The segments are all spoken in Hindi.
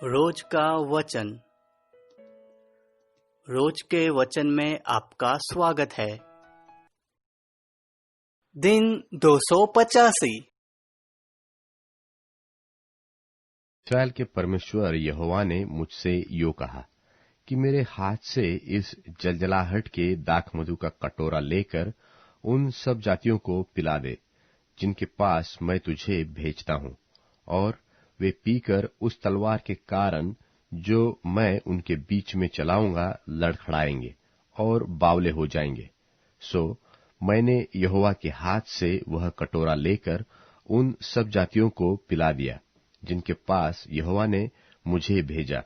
रोज का वचन। रोज के वचन में आपका स्वागत है। दिन 285। इस्राएल के परमेश्वर यहोवा ने मुझसे यो कहा कि मेरे हाथ से इस जलजलाहट के दाखमधु का कटोरा लेकर उन सब जातियों को पिला दे जिनके पास मैं तुझे भेजता हूं, और वे पीकर उस तलवार के कारण जो मैं उनके बीच में चलाऊंगा लड़खड़ाएंगे और बावले हो जाएंगे। सो मैंने यहोवा के हाथ से वह कटोरा लेकर उन सब जातियों को पिला दिया जिनके पास यहोवा ने मुझे भेजा,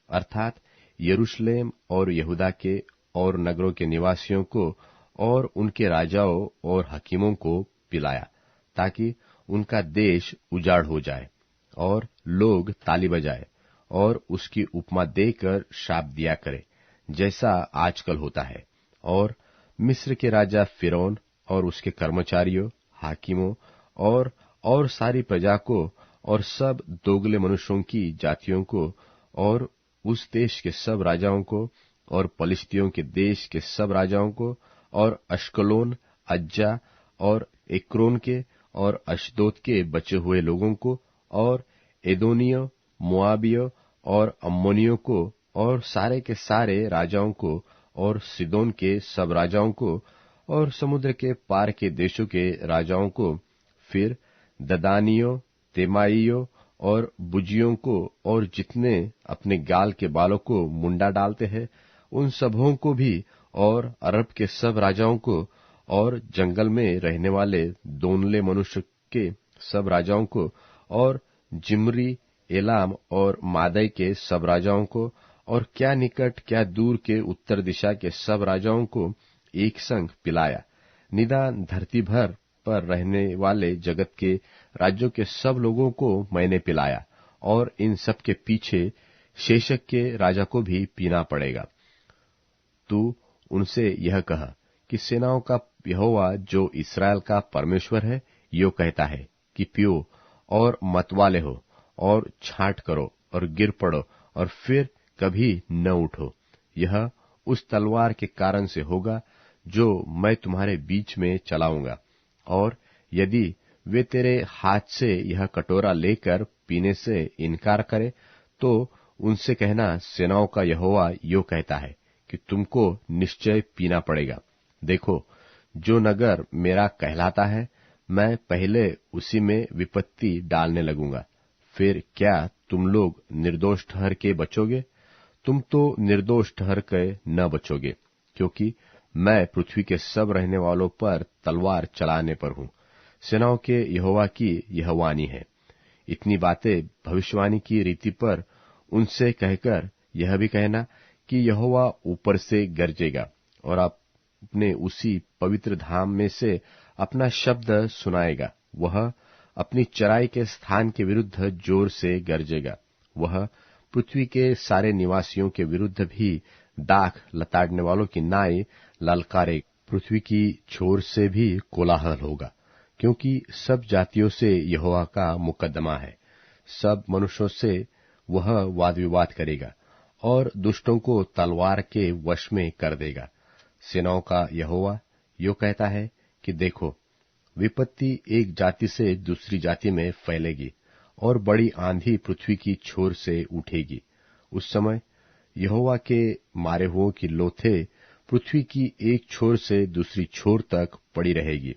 अर्थात यरूशलेम और यहूदा के और नगरों के निवासियों को और उनके राजाओं और हकीमों को पिलाया, ताकि उनका देश उजाड़ हो जाए और लोग ताली बजाए और उसकी उपमा देकर शाप दिया करे, जैसा आजकल होता है। और मिस्र के राजा फिरौन और उसके कर्मचारियों, हाकिमों और सारी प्रजा को और सब दोगले मनुष्यों की जातियों को और उस देश के सब राजाओं को और पलिश्तियों के देश के सब राजाओं को और अश्कलोन, अज्जा और एक्रोन के और अश्दोद के बचे हुए लोगों को और एदोनियों, मोआबियों और अम्मोनियों को और सारे के सारे राजाओं को और सिदोन के सब राजाओं को और समुद्र के पार के देशों के राजाओं को, फिर ददानियों, तेमाइयों और बुजियों को और जितने अपने गाल के बालों को मुंडा डालते हैं उन सबों को भी, और अरब के सब राजाओं को और जंगल में रहने वाले दोनले मनुष्य के सब राजाओं को और जिमरी, एलाम और मादै के सब राजाओं को और क्या निकट क्या दूर के उत्तर दिशा के सब राजाओं को एक संग पिलाया। निदान धरती भर पर रहने वाले जगत के राज्यों के सब लोगों को मैंने पिलाया, और इन सब के पीछे शेशक के राजा को भी पीना पड़ेगा। तू उनसे यह कह कि सेनाओं का यहोवा जो इस्राएल का परमेश्वर है यो कहता है कि पियो और मतवाले हो और छांट करो और गिर पड़ो और फिर कभी न उठो। यह उस तलवार के कारण से होगा जो मैं तुम्हारे बीच में चलाऊंगा। और यदि वे तेरे हाथ से यह कटोरा लेकर पीने से इनकार करे तो उनसे कहना, सेनाओं का यहोवा यो कहता है कि तुमको निश्चय पीना पड़ेगा। देखो, जो नगर मेरा कहलाता है मैं पहले उसी में विपत्ति डालने लगूंगा। फिर क्या तुम लोग निर्दोष ठहर के बचोगे? तुम तो निर्दोष ठहर के न बचोगे, क्योंकि मैं पृथ्वी के सब रहने वालों पर तलवार चलाने पर हूं। सेनाओं के यहोवा की यह वाणी है। इतनी बातें भविष्यवाणी की रीति पर उनसे कहकर यह भी कहना कि यहोवा ऊपर से गरजेगा और अपने उसी पवित्र धाम में से अपना शब्द सुनाएगा। वह अपनी चराई के स्थान के विरुद्ध जोर से गरजेगा। वह पृथ्वी के सारे निवासियों के विरुद्ध भी दाख लताड़ने वालों की नाई ललकारे। पृथ्वी की छोर से भी कोलाहल होगा, क्योंकि सब जातियों से यहोवा का मुकदमा है। सब मनुष्यों से वह वाद विवाद करेगा और दुष्टों को तलवार के वश में कर देगा। सेनाओं का यहोवा यो कहता है कि देखो, विपत्ति एक जाति से दूसरी जाति में फैलेगी और बड़ी आंधी पृथ्वी की छोर से उठेगी। उस समय यहोवा के मारे हुओं की लोथें पृथ्वी की एक छोर से दूसरी छोर तक पड़ी रहेगी।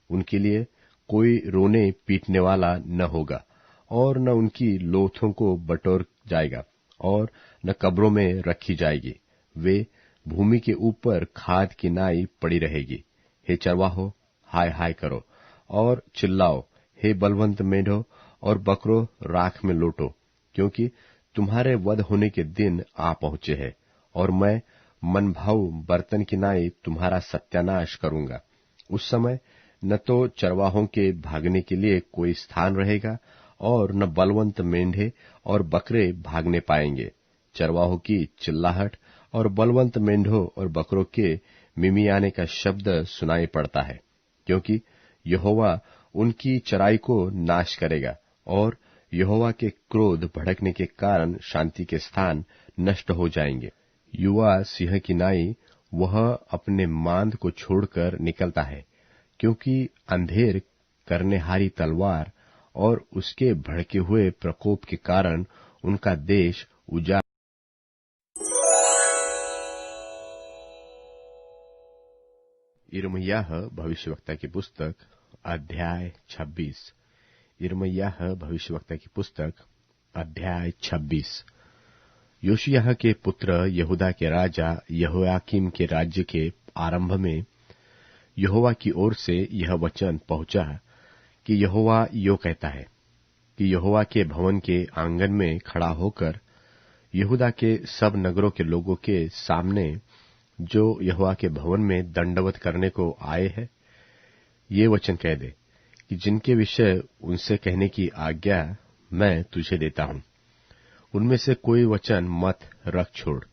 उनके लिए कोई रोने पीटने वाला न होगा और न उनकी लोथों को बटोर जाएगा और न कब्रों में रखी जाएगी। वे भूमि के ऊपर खाद की नाई पड़ी रहेगी। हे चरवाहो, हाय हाय करो और चिल्लाओ। हे बलवंत मेढ़ो और बकरो, राख में लौटो, क्योंकि तुम्हारे वध होने के दिन आ पहुंचे हैं, और मैं मनभाऊ बर्तन की नाई तुम्हारा सत्यानाश करूंगा। उस समय न तो चरवाहों के भागने के लिए कोई स्थान रहेगा और न बलवंत मेंढे और बकरे भागने पाएंगे। चरवाहों की चिल्लाहट और बलवंत मेंढों और बकरों के मिमियाने का शब्द सुनाई पड़ता है, क्योंकि यहोवा उनकी चराई को नाश करेगा और यहोवा के क्रोध भड़कने के कारण शांति के स्थान नष्ट हो जाएंगे। युवा सिंह की नाई वह अपने मांद को छोड़कर निकलता है, क्योंकि अंधेर करनेहारी तलवार और उसके भड़के हुए प्रकोप के कारण उनका देश उजाड़। यिर्मयाह भविष्यवक्ता की पुस्तक अध्याय 26। यिर्मयाह भविष्यवक्ता की पुस्तक अध्याय 26। योशिय्याह के पुत्र यहूदा के राजा यहोयाकीम के राज्य के आरंभ में यहोवा की ओर से यह वचन पहुंचा कि यहोवा यो कहता है कि यहोवा के भवन के आंगन में खड़ा होकर यहूदा के सब नगरों के लोगों के सामने जो यहोवा के भवन में दंडवत करने को आए हैं, ये वचन कह दे कि जिनके विषय उनसे कहने की आज्ञा मैं तुझे देता हूं, उनमें से कोई वचन मत रख छोड़।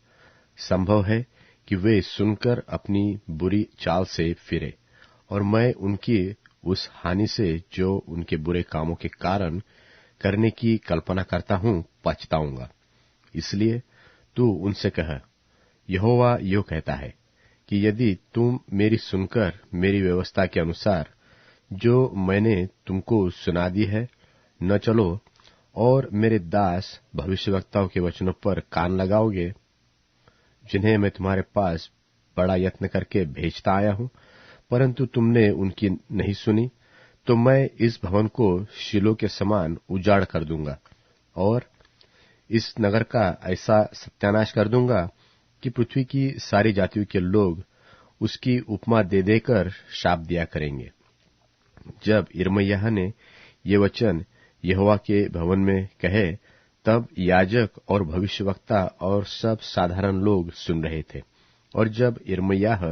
संभव है कि वे सुनकर अपनी बुरी चाल से फिरे, और मैं उनकी उस हानि से जो उनके बुरे कामों के कारण करने की कल्पना करता हूं पछताऊंगा। इसलिए तू उनसे कह, यहोवा यो कहता है कि यदि तुम मेरी सुनकर मेरी व्यवस्था के अनुसार जो मैंने तुमको सुना दी है न चलो, और मेरे दास भविष्यवक्ताओं के वचनों पर कान लगाओगे, जिन्हें मैं तुम्हारे पास बड़ा यत्न करके भेजता आया हूं, परंतु तुमने उनकी नहीं सुनी, तो मैं इस भवन को शीलो के समान उजाड़ कर दूंगा और इस नगर का ऐसा सत्यानाश कर दूंगा कि पृथ्वी की सारी जातियों के लोग उसकी उपमा दे देकर शाप दिया करेंगे। जब यिर्मयाह ने ये वचन यहोवा के भवन में कहे, तब याजक और भविष्यवक्ता और सब साधारण लोग सुन रहे थे। और जब यिर्मयाह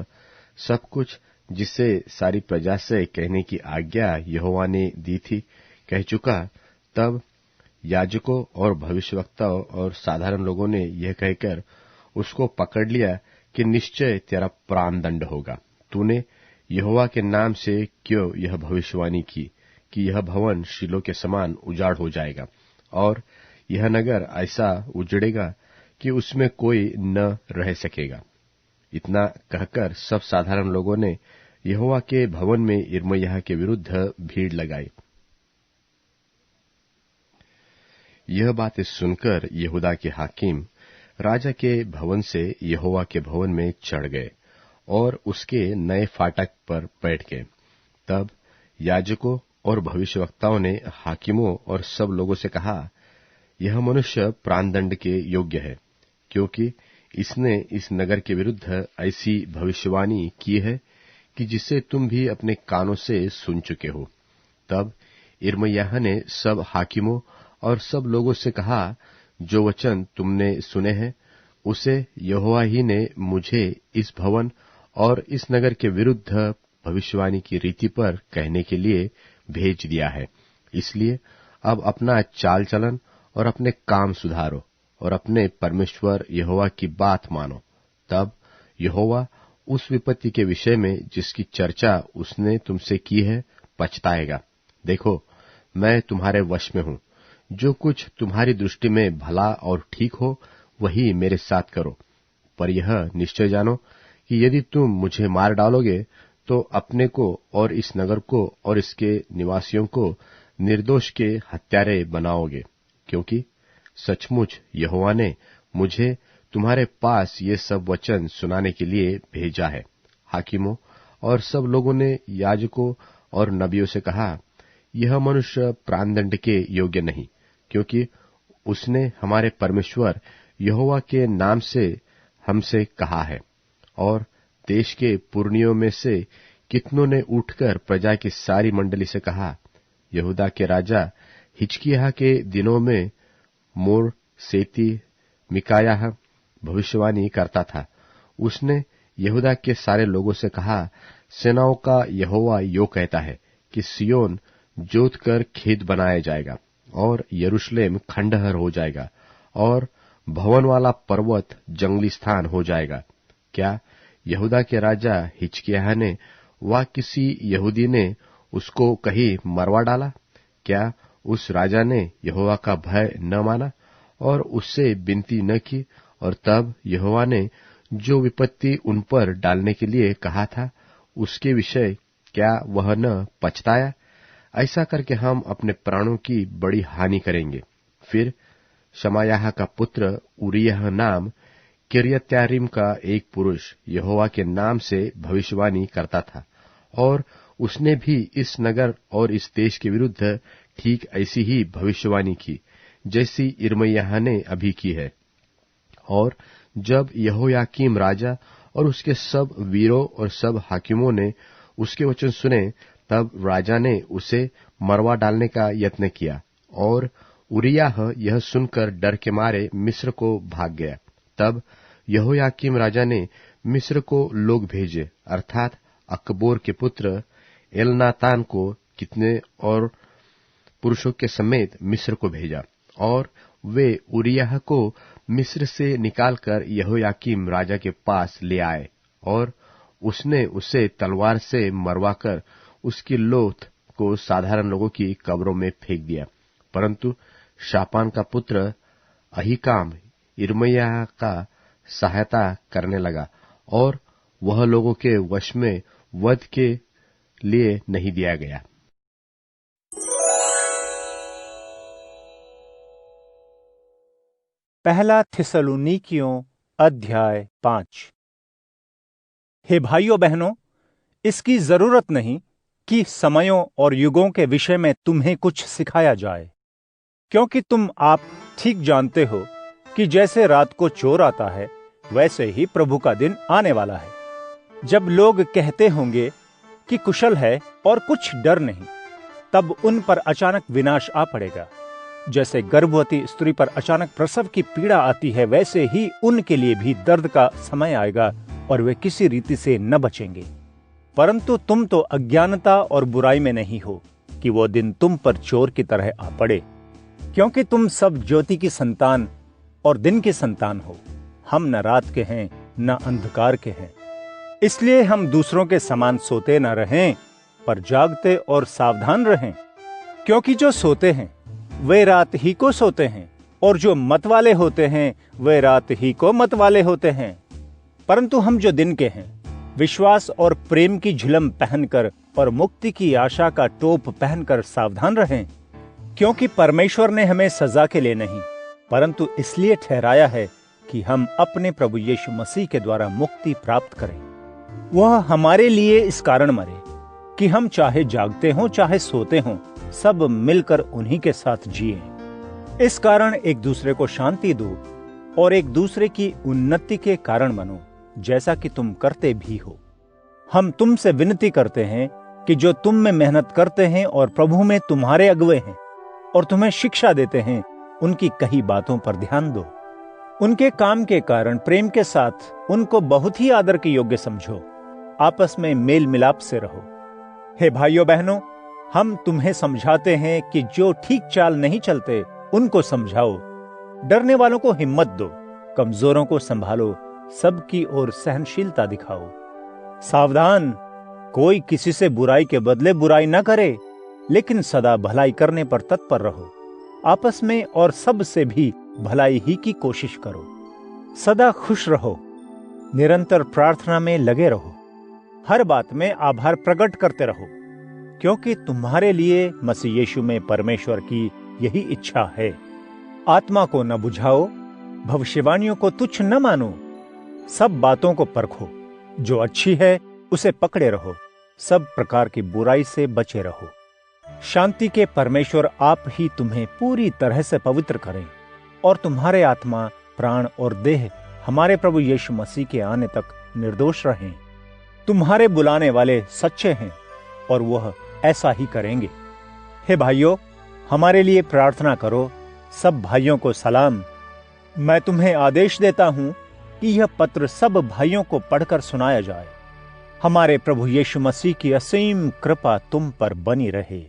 सब कुछ जिसे सारी प्रजा से कहने की आज्ञा यहोवा ने दी थी कह चुका, तब याजकों और भविष्यवक्ताओं और साधारण लोगों ने यह कहकर उसको पकड़ लिया कि निश्चय तेरा प्राण दंड होगा। तूने यहोवा के नाम से क्यों यह भविष्यवाणी की कि यह भवन शीलो के समान उजाड़ हो जाएगा और यह नगर ऐसा उजड़ेगा कि उसमें कोई न रह सकेगा। इतना कहकर सब साधारण लोगों ने यहोवा के भवन में यिर्मयाह के विरुद्ध भीड़ लगाई। यह बातें सुनकर यहूदा के हाकिम राजा के भवन से यहोवा के भवन में चढ़ गए और उसके नए फाटक पर बैठ गए। तब याजकों और भविष्यवक्ताओं ने हाकिमों और सब लोगों से कहा, यह मनुष्य प्राणदंड के योग्य है, क्योंकि इसने इस नगर के विरुद्ध ऐसी भविष्यवाणी की है कि जिसे तुम भी अपने कानों से सुन चुके हो। तब यिर्मयाह ने सब हाकिमों और सब लोगों से कहा, जो वचन तुमने सुने हैं उसे यहोवा ही ने मुझे इस भवन और इस नगर के विरुद्ध भविष्यवाणी की रीति पर कहने के लिए भेज दिया है। इसलिए अब अपना चाल चलन और अपने काम सुधारो और अपने परमेश्वर यहोवा की बात मानो। तब यहोवा उस विपत्ति के विषय में जिसकी चर्चा उसने तुमसे की है पछताएगा। देखो, मैं तुम्हारे वश में हूं। जो कुछ तुम्हारी दृष्टि में भला और ठीक हो वही मेरे साथ करो, पर यह निश्चय जानो कि यदि तुम मुझे मार डालोगे तो अपने को और इस नगर को और इसके निवासियों को निर्दोष के हत्यारे बनाओगे, क्योंकि सचमुच यहोवा ने मुझे तुम्हारे पास ये सब वचन सुनाने के लिए भेजा है। हाकिमों और सब लोगों ने याजकों और नबियों से कहा, यह मनुष्य प्राणदंड के योग्य नहीं, क्योंकि उसने हमारे परमेश्वर यहोवा के नाम से हमसे कहा है। और देश के पुरनियों में से कितनों ने उठकर प्रजा की सारी मंडली से कहा, यहूदा के राजा हिजकिय्याह के दिनों में मोर सेती मिकायाह भविष्यवाणी करता था। उसने यहूदा के सारे लोगों से कहा, सेनाओं का यहोवा यो कहता है कि सिय्योन जोत कर खेत बनाया जाएगा और यरूशलेम खंडहर हो जाएगा और भवन वाला पर्वत जंगली स्थान हो जाएगा। क्या यहूदा के राजा हिजकिय्याह ने वा किसी यहूदी ने उसको कहीं मरवा डाला? क्या उस राजा ने यहोवा का भय न माना और उससे विनती न की, और तब यहोवा ने जो विपत्ति उन पर डालने के लिए कहा था, उसके विषय क्या वह न पछताया? ऐसा करके हम अपने प्राणों की बड़ी हानि करेंगे। फिर शमायाह का पुत्र उरियह नाम किर्यत्यारीम का एक पुरुष यहोवा के नाम से भविष्यवाणी करता था, और उसने भी इस नगर और इस देश के विरुद्ध ठीक ऐसी ही भविष्यवाणी की जैसी यिर्मयाह ने अभी की है। और जब यहोयाकीम राजा और उसके सब वीरों और सब हाकिमों ने उसके वचन सुने, तब राजा ने उसे मरवा डालने का यत्न किया, और उरिय्याह यह सुनकर डर के मारे मिस्र को भाग गया। तब यहोयाकीम राजा ने मिस्र को लोग भेजे, अर्थात अकबोर के पुत्र एलनातान को कितने और पुरुषों के समेत मिस्र को भेजा, और वे उरिय्याह को मिस्र से निकालकर यहोयाकीम राजा के पास ले आए, और उसने उसे तलवार से मरवाकर उसकी लोथ को साधारण लोगों की कब्रों में फेंक दिया। परंतु शापान का पुत्र अहीकाम यिर्मयाह का सहायता करने लगा, और वह लोगों के वश में वध के लिए नहीं दिया गया। पहला थिस्सलुनीकियों अध्याय 5। हे भाइयों बहनों, इसकी जरूरत नहीं कि समयों और युगों के विषय में तुम्हें कुछ सिखाया जाए, क्योंकि तुम आप ठीक जानते हो कि जैसे रात को चोर आता है, वैसे ही प्रभु का दिन आने वाला है। जब लोग कहते होंगे कि कुशल है और कुछ डर नहीं, तब उन पर अचानक विनाश आ पड़ेगा। जैसे गर्भवती स्त्री पर अचानक प्रसव की पीड़ा आती है, वैसे ही उनके लिए भी दर्द का समय आएगा और वे किसी रीति से न बचेंगे। परंतु तुम तो अज्ञानता और बुराई में नहीं हो कि वो दिन तुम पर चोर की तरह आ पड़े, क्योंकि तुम सब ज्योति की संतान और दिन की संतान हो। हम न रात के हैं न अंधकार के हैं। इसलिए हम दूसरों के समान सोते न रहें, पर जागते और सावधान रहें। क्योंकि जो सोते हैं वे रात ही को सोते हैं, और जो मतवाले होते हैं वे रात ही को मतवाले होते हैं। परंतु हम जो दिन के हैं, विश्वास और प्रेम की झिलम पहनकर और मुक्ति की आशा का टोप पहनकर सावधान रहें। क्योंकि परमेश्वर ने हमें सजा के लिए नहीं, परंतु इसलिए ठहराया है कि हम अपने प्रभु यीशु मसीह के द्वारा मुक्ति प्राप्त करें। वह हमारे लिए इस कारण मरे कि हम चाहे जागते हों चाहे सोते हों, सब मिलकर उन्हीं के साथ जिए। इस कारण एक दूसरे को शांति दो और एक दूसरे की उन्नति के कारण बनो, जैसा कि तुम करते भी हो। हम तुमसे विनती करते हैं कि जो तुम में मेहनत करते हैं और प्रभु में तुम्हारे अगुवे हैं और तुम्हें शिक्षा देते हैं, उनकी कही बातों पर ध्यान दो। उनके काम के कारण प्रेम के साथ उनको बहुत ही आदर के योग्य समझो। आपस में मेल मिलाप से रहो। हे भाइयों बहनों, हम तुम्हें समझाते हैं कि जो ठीक चाल नहीं चलते उनको समझाओ। डरने वालों को हिम्मत दो, कमजोरों को संभालो, सबकी ओर सहनशीलता दिखाओ। सावधान, कोई किसी से बुराई के बदले बुराई न करे, लेकिन सदा भलाई करने पर तत्पर रहो। आपस में और सब से भी भलाई ही की कोशिश करो। सदा खुश रहो, निरंतर प्रार्थना में लगे रहो, हर बात में आभार प्रकट करते रहो, क्योंकि तुम्हारे लिए मसीह यीशु में परमेश्वर की यही इच्छा है। आत्मा को न बुझाओ, भविष्यवाणियों को तुच्छ न मानो, सब बातों को परखो। जो अच्छी है उसे पकड़े रहो, सब प्रकार की बुराई से बचे रहो। शांति के परमेश्वर आप ही तुम्हें पूरी तरह से पवित्र करें, और तुम्हारे आत्मा, प्राण और देह हमारे प्रभु यीशु मसीह के आने तक निर्दोष रहें। तुम्हारे बुलाने वाले सच्चे हैं और वह ऐसा ही करेंगे। हे भाइयों, हमारे लिए प्रार्थना करो। सब भाइयों को सलाम। मैं तुम्हें आदेश देता हूं कि यह पत्र सब भाइयों को पढ़कर सुनाया जाए। हमारे प्रभु यीशु मसीह की असीम कृपा तुम पर बनी रहे।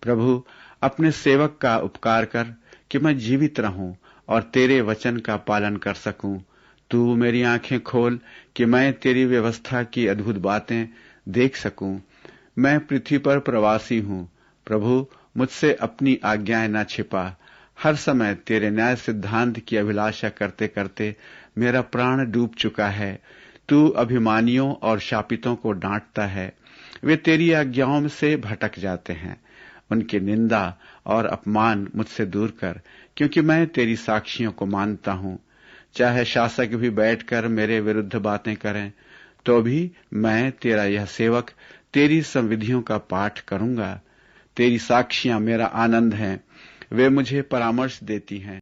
प्रभु, अपने सेवक का उपकार कर कि मैं जीवित रहूं और तेरे वचन का पालन कर सकूं। तू मेरी आंखें खोल कि मैं तेरी व्यवस्था की अद्भुत बातें देख सकूं। मैं पृथ्वी पर प्रवासी हूं। प्रभु, मुझसे अपनी आज्ञाएं न छिपा। हर समय तेरे न्याय सिद्धांत की अभिलाषा करते करते मेरा प्राण डूब चुका है। तू अभिमानियों और शापितों को डांटता है। वे तेरी आज्ञाओं से भटक जाते हैं। उनकी निंदा और अपमान मुझसे दूर कर, क्योंकि मैं तेरी साक्षियों को मानता हूं। चाहे शासक भी बैठकर मेरे विरुद्ध बातें करें, तो भी मैं तेरा यह सेवक तेरी संविधियों का पाठ करूंगा। तेरी साक्षियां मेरा आनंद हैं, वे मुझे परामर्श देती हैं।